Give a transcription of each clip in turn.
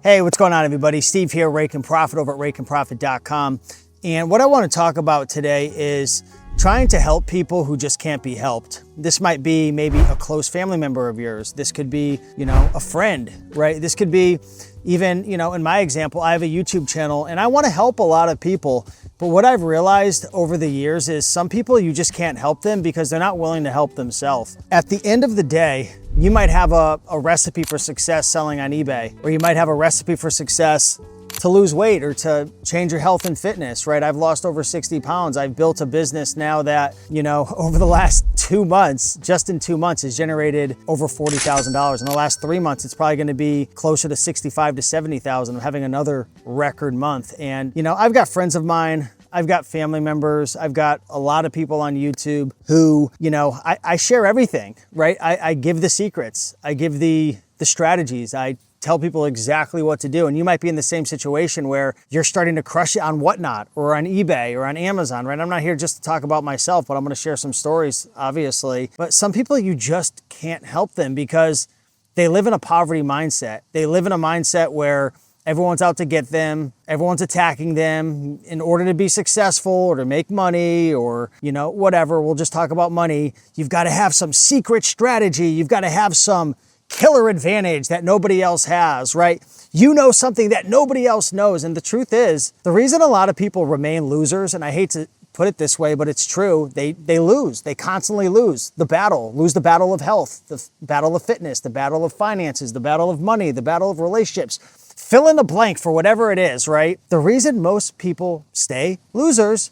Hey, what's going on, everybody? Steve here, Rake and Profit over at rakeandprofit.com. And what I want to talk about today is trying to help people who just can't be helped. This might be maybe a close family member of yours. This could be, a friend, right? This could be even, in my example, I have a YouTube channel and I want to help a lot of people. But what I've realized over the years is some people, you just can't help them because they're not willing to help themselves. At the end of the day, you might have a recipe for success selling on eBay, or you might have a recipe for success to lose weight or to change your health and fitness, right? I've lost over 60 pounds. I've built a business now that, over the last 2 months, just in 2 months, has generated over $40,000. In the last 3 months, it's probably gonna be closer to 65 to 70,000. I'm having another record month. And, I've got friends of mine, I've got family members, I've got a lot of people on YouTube who, I share everything, right? I give the secrets, I give the strategies, I tell people exactly what to do. And you might be in the same situation where you're starting to crush it on Whatnot or on eBay or on Amazon, right? I'm not here just to talk about myself, but I'm gonna share some stories, obviously. But some people, you just can't help them because they live in a poverty mindset. They live in a mindset where everyone's out to get them, everyone's attacking them in order to be successful or to make money or, whatever. We'll just talk about money. You've got to have some secret strategy. You've got to have some killer advantage that nobody else has, right? You know something that nobody else knows. And the truth is, the reason a lot of people remain losers, and I hate to put it this way, but it's true, they lose. They constantly lose the battle of health, the battle of fitness, the battle of finances, the battle of money, the battle of relationships. Fill in the blank for whatever it is, right? The reason most people stay losers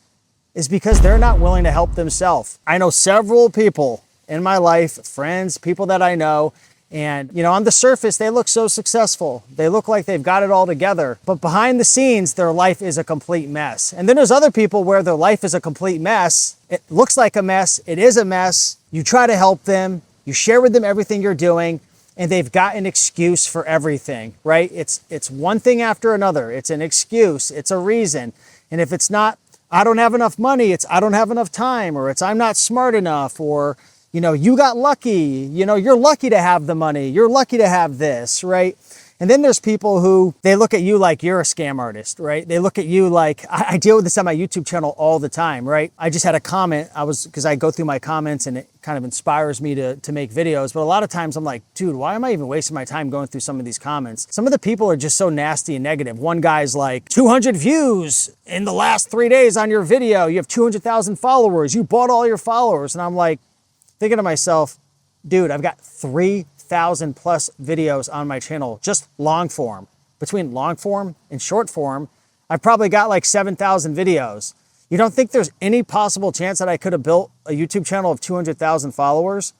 is because they're not willing to help themselves. I know several people in my life, friends, people that I know, and on the surface, they look so successful. They look like they've got it all together. But behind the scenes, their life is a complete mess. And then there's other people where their life is a complete mess. It looks like a mess. It is a mess. You try to help them. You share with them everything you're doing. And they've got an excuse for everything, right? It's one thing after another. It's an excuse. It's a reason. And if it's not, I don't have enough money, it's I don't have enough time, or it's I'm not smart enough, or you got lucky, you're lucky to have the money, you're lucky to have this, right? And then there's people who, they look at you like you're a scam artist, right? They look at you like, I deal with this on my YouTube channel all the time, right? I just had a comment, because I go through my comments and it kind of inspires me to make videos, but a lot of times I'm like, dude, why am I even wasting my time going through some of these comments? Some of the people are just so nasty and negative. One guy's like, 200 views in the last 3 days on your video, you have 200,000 followers, you bought all your followers. And I'm like, thinking to myself, dude, I've got 3,000 plus videos on my channel, just long form. Between long form and short form, I've probably got like 7,000 videos. You don't think there's any possible chance that I could have built a YouTube channel of 200,000 followers?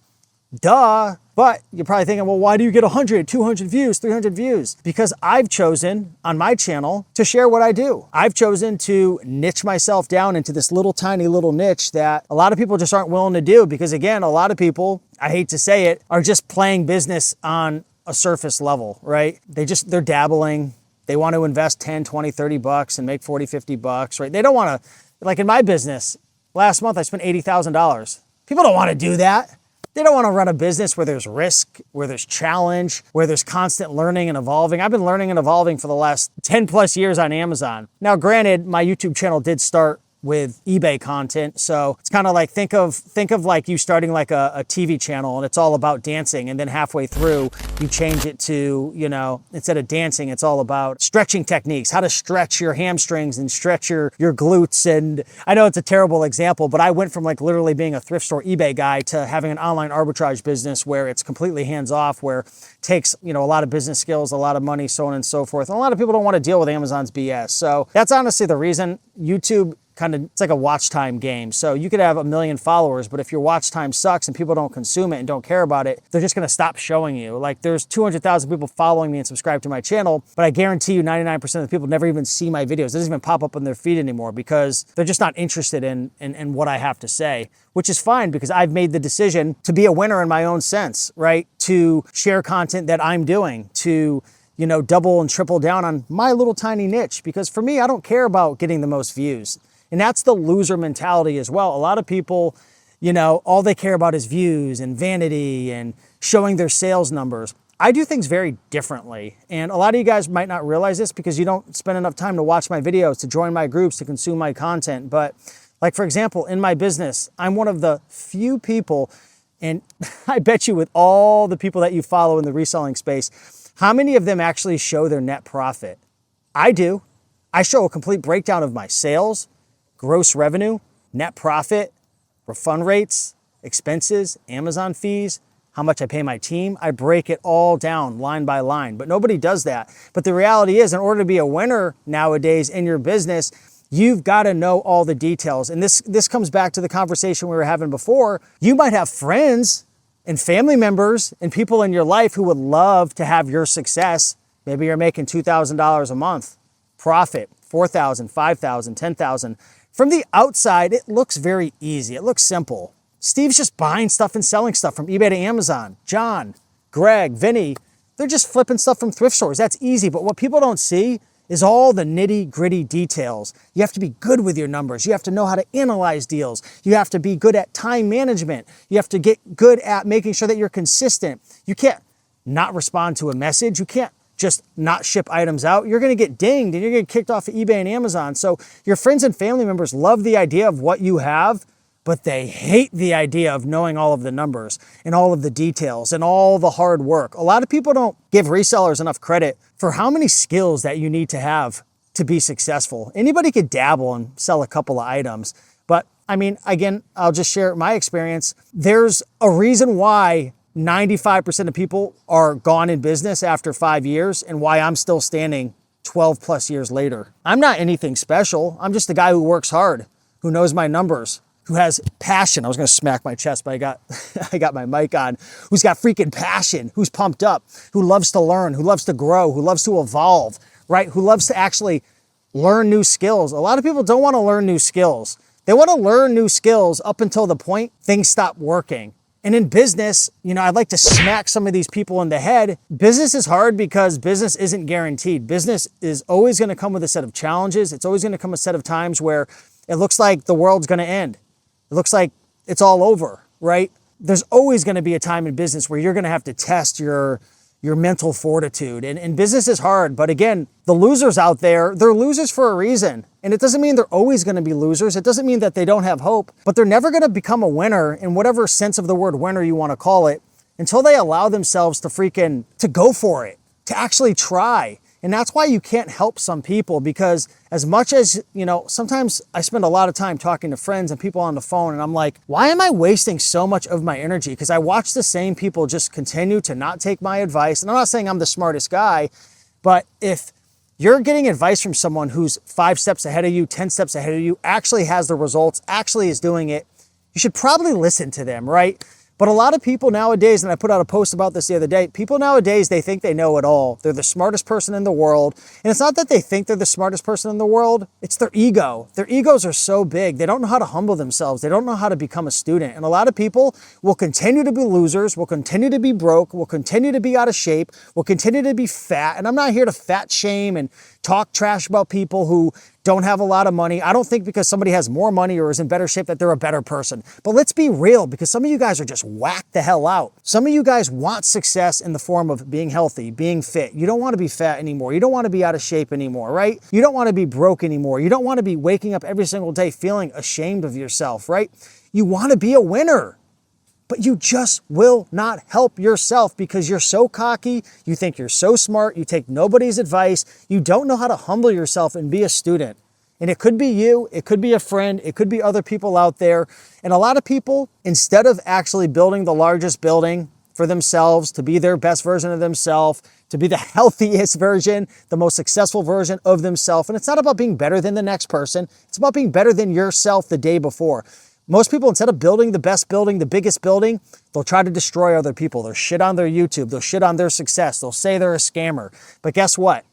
Duh. But you're probably thinking, well, why do you get 100, 200 views, 300 views? Because I've chosen on my channel to share what I do. I've chosen to niche myself down into this tiny little niche that a lot of people just aren't willing to do. Because again, a lot of people, I hate to say it, are just playing business on a surface level, right? They're dabbling. They want to invest 10, 20, 30 bucks and make 40, 50 bucks, right? They don't want to, like in my business, last month I spent $80,000. People don't want to do that. They don't want to run a business where there's risk, where there's challenge, where there's constant learning and evolving. I've been learning and evolving for the last 10 plus years on Amazon. Now, granted, my YouTube channel did start with eBay content. So it's kind of like, think of like you starting like a TV channel and it's all about dancing. And then halfway through you change it to, instead of dancing, it's all about stretching techniques, how to stretch your hamstrings and stretch your glutes. And I know it's a terrible example, but I went from like literally being a thrift store eBay guy to having an online arbitrage business where it's completely hands off, where it takes, a lot of business skills, a lot of money, so on and so forth. And a lot of people don't want to deal with Amazon's BS. So that's honestly the reason. YouTube it's like a watch time game. So you could have 1 million followers, but if your watch time sucks and people don't consume it and don't care about it, they're just gonna stop showing you. Like there's 200,000 people following me and subscribe to my channel, but I guarantee you 99% of the people never even see my videos. It doesn't even pop up on their feed anymore because they're just not interested in what I have to say, which is fine because I've made the decision to be a winner in my own sense, right? To share content that I'm doing, to double and triple down on my little tiny niche, because for me, I don't care about getting the most views. And that's the loser mentality as well. A lot of people, all they care about is views and vanity and showing their sales numbers. I do things very differently. And a lot of you guys might not realize this because you don't spend enough time to watch my videos, to join my groups, to consume my content. But like, for example, in my business, I'm one of the few people, and I bet you with all the people that you follow in the reselling space, how many of them actually show their net profit? I do. I show a complete breakdown of my sales, gross revenue, net profit, refund rates, expenses, Amazon fees, how much I pay my team. I break it all down line by line, but nobody does that. But the reality is, in order to be a winner nowadays in your business, you've got to know all the details. And this comes back to the conversation we were having before. You might have friends and family members and people in your life who would love to have your success. Maybe you're making $2,000 a month. Profit, $4,000, $5,000, $10,000. From the outside, it looks very easy. It looks simple. Steve's just buying stuff and selling stuff from eBay to Amazon. John, Greg, Vinny, they're just flipping stuff from thrift stores. That's easy. But what people don't see is all the nitty gritty details. You have to be good with your numbers. You have to know how to analyze deals. You have to be good at time management. You have to get good at making sure that you're consistent. You can't not respond to a message. You can't just not ship items out. You're going to get dinged and you're going to get kicked off of eBay and Amazon. So your friends and family members love the idea of what you have, but they hate the idea of knowing all of the numbers and all of the details and all the hard work. A lot of people don't give resellers enough credit for how many skills that you need to have to be successful. Anybody could dabble and sell a couple of items. But I mean, again, I'll just share my experience. There's a reason why 95% of people are gone in business after 5 years and why I'm still standing 12 plus years later. I'm not anything special. I'm just a guy who works hard, who knows my numbers, who has passion. I was going to smack my chest, but I got my mic on. Who's got freaking passion, who's pumped up, who loves to learn, who loves to grow, who loves to evolve, right? Who loves to actually learn new skills. A lot of people don't want to learn new skills. They want to learn new skills up until the point things stop working. And in business, I'd like to smack some of these people in the head. Business is hard because business isn't guaranteed. Business is always going to come with a set of challenges. It's always going to come a set of times where it looks like the world's going to end. It looks like it's all over, right? There's always going to be a time in business where you're going to have to test your mental fortitude. And business is hard. But again, the losers out there, they're losers for a reason. And it doesn't mean they're always going to be losers. It doesn't mean that they don't have hope, but they're never going to become a winner in whatever sense of the word winner you want to call it until they allow themselves to go for it, to actually try. And that's why you can't help some people, because as much as, sometimes I spend a lot of time talking to friends and people on the phone and I'm like, why am I wasting so much of my energy? Because I watch the same people just continue to not take my advice. And I'm not saying I'm the smartest guy, but if you're getting advice from someone who's 5 steps ahead of you, 10 steps ahead of you, actually has the results, actually is doing it, you should probably listen to them, right? But a lot of people nowadays, and I put out a post about this the other day, people nowadays, they think they know it all. They're the smartest person in the world. And it's not that they think they're the smartest person in the world, it's their ego. Their egos are so big, they don't know how to humble themselves. They don't know how to become a student. And a lot of people will continue to be losers, will continue to be broke, will continue to be out of shape, will continue to be fat. And I'm not here to fat shame and talk trash about people who don't have a lot of money. I don't think because somebody has more money or is in better shape that they're a better person. But let's be real, because some of you guys are just whacked the hell out. Some of you guys want success in the form of being healthy, being fit. You don't want to be fat anymore. You don't want to be out of shape anymore, right? You don't want to be broke anymore. You don't want to be waking up every single day feeling ashamed of yourself, right? You want to be a winner. But you just will not help yourself because you're so cocky, you think you're so smart, you take nobody's advice, you don't know how to humble yourself and be a student. And it could be you, it could be a friend, it could be other people out there. And a lot of people, instead of actually building the largest building for themselves, to be their best version of themselves, to be the healthiest version, the most successful version of themselves. And it's not about being better than the next person, it's about being better than yourself the day before. Most people, instead of building the best building, the biggest building, they'll try to destroy other people. They'll shit on their YouTube. They'll shit on their success. They'll say they're a scammer. But guess what?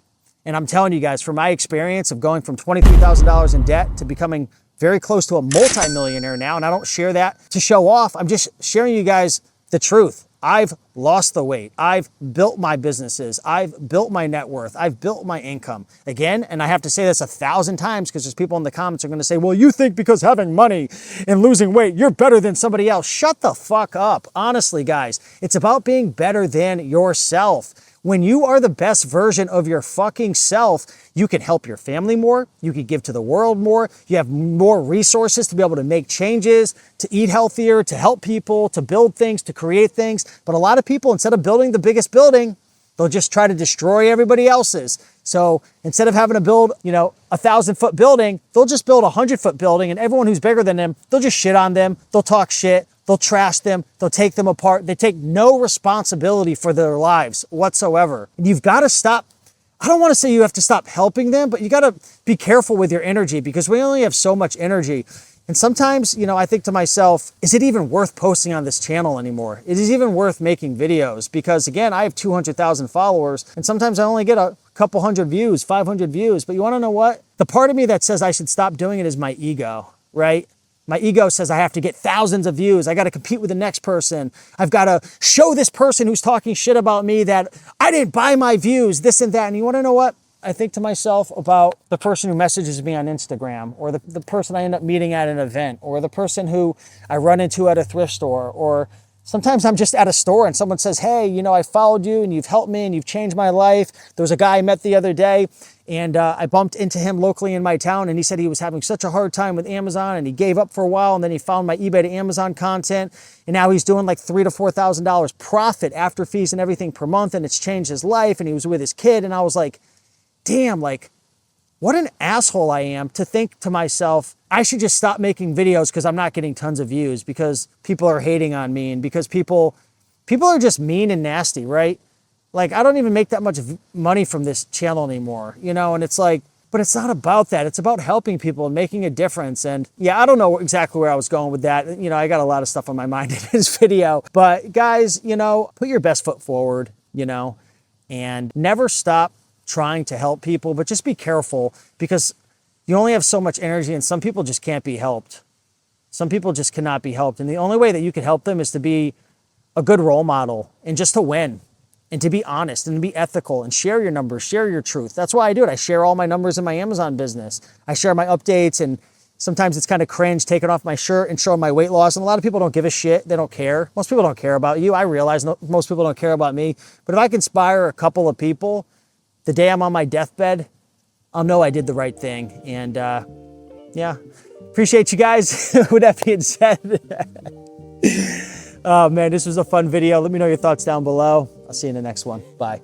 And I'm telling you guys, from my experience of going from $23,000 in debt to becoming very close to a multimillionaire now, and I don't share that to show off. I'm just sharing you guys the truth. I've lost the weight. I've built my businesses. I've built my net worth. I've built my income. Again, and I have to say this 1,000 times because there's people in the comments who are going to say, well, you think because having money and losing weight, you're better than somebody else. Shut the fuck up. Honestly, guys, it's about being better than yourself. When you are the best version of your fucking self, you can help your family more, you can give to the world more, you have more resources to be able to make changes, to eat healthier, to help people, to build things, to create things. But a lot of people, instead of building the biggest building, they'll just try to destroy everybody else's. So instead of having to build, 1,000-foot building, they'll just build a 100-foot building, and everyone who's bigger than them, they'll just shit on them, they'll talk shit, they'll trash them, they'll take them apart. They take no responsibility for their lives whatsoever. And you've got to stop. I don't want to say you have to stop helping them, but you got to be careful with your energy because we only have so much energy. And sometimes, I think to myself, is it even worth posting on this channel anymore? Is it even worth making videos? Because again, I have 200,000 followers and sometimes I only get a couple hundred views, 500 views. But you want to know what? The part of me that says I should stop doing it is my ego, right? My ego says I have to get thousands of views. I got to compete with the next person. I've got to show this person who's talking shit about me that I didn't buy my views, this and that. And you want to know what? I think to myself about the person who messages me on Instagram, or the person I end up meeting at an event, or the person who I run into at a thrift store, or sometimes I'm just at a store and someone says, hey, I followed you and you've helped me and you've changed my life. There was a guy I met the other day and I bumped into him locally in my town and he said he was having such a hard time with Amazon and he gave up for a while and then he found my eBay to Amazon content and now he's doing like $3,000 to $4,000 profit after fees and everything per month and it's changed his life and he was with his kid and I was like, damn, what an asshole I am to think to myself, I should just stop making videos because I'm not getting tons of views because people are hating on me and because people are just mean and nasty, right? I don't even make that much money from this channel anymore, and it's like, but it's not about that. It's about helping people and making a difference. And yeah, I don't know exactly where I was going with that. I got a lot of stuff on my mind in this video, but guys, put your best foot forward, and never stop trying to help people, but just be careful because you only have so much energy and some people just can't be helped. Some people just cannot be helped. And the only way that you can help them is to be a good role model and just to win and to be honest and to be ethical and share your numbers, share your truth. That's why I do it. I share all my numbers in my Amazon business. I share my updates and sometimes it's kind of cringe taking off my shirt and showing my weight loss. And a lot of people don't give a shit. They don't care. Most people don't care about you. I realize most people don't care about me. But if I can inspire a couple of people, the day I'm on my deathbed, I'll know I did the right thing. And yeah, appreciate you guys. With that being said, oh man, this was a fun video. Let me know your thoughts down below. I'll see you in the next one. Bye.